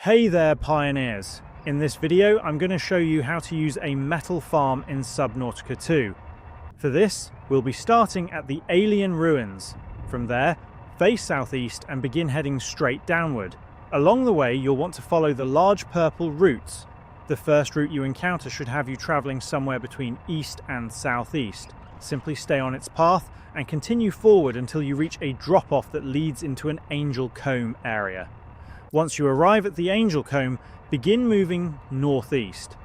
Hey there, pioneers! In this video, I'm going to show you how to use a metal farm in Subnautica 2. For this, we'll be starting at the alien ruins. From there, face southeast and begin heading straight downward. Along the way, you'll want to follow the large purple routes. The first route you encounter should have you traveling somewhere between east and southeast. Simply stay on its path and continue forward until you reach a drop-off that leads into an angel comb area. Once you arrive at the angel comb, begin moving northeast.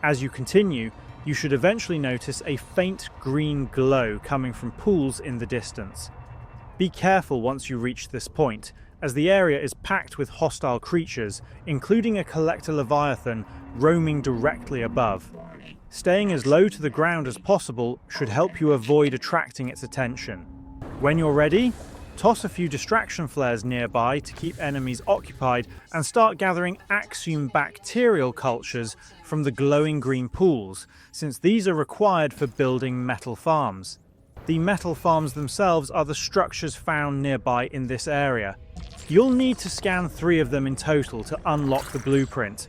As you continue, you should eventually notice a faint green glow coming from pools in the distance. Be careful once you reach this point, as the area is packed with hostile creatures, including a collector leviathan roaming directly above. Staying as low to the ground as possible should help you avoid attracting its attention. When you're ready, toss a few distraction flares nearby to keep enemies occupied and start gathering Axiom bacterial cultures from the glowing green pools, since these are required for building metal farms. The metal farms themselves are the structures found nearby in this area. You'll need to scan 3 of them in total to unlock the blueprint.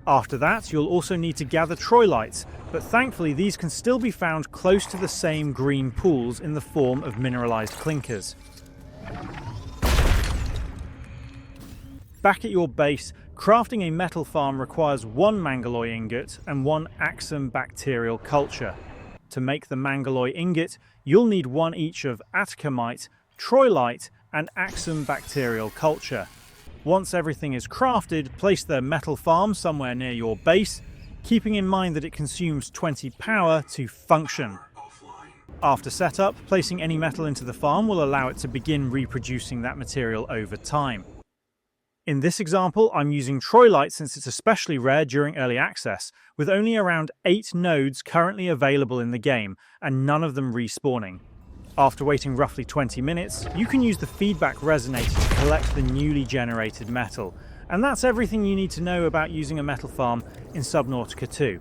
After that, you'll also need to gather troilites, but thankfully these can still be found close to the same green pools in the form of mineralized clinkers. Back at your base, crafting a metal farm requires 1 mangaloy ingot and 1 Axiom bacterial culture. To make the mangaloy ingot, you'll need 1 each of atacamite, troilite, and Axiom bacterial culture. Once everything is crafted, place the metal farm somewhere near your base, keeping in mind that it consumes 20 power to function. After setup, placing any metal into the farm will allow it to begin reproducing that material over time. In this example, I'm using troilite since it's especially rare during early access, with only around 8 nodes currently available in the game, and none of them respawning. After waiting roughly 20 minutes, you can use the feedback resonator to collect the newly generated metal. And that's everything you need to know about using a metal farm in Subnautica 2.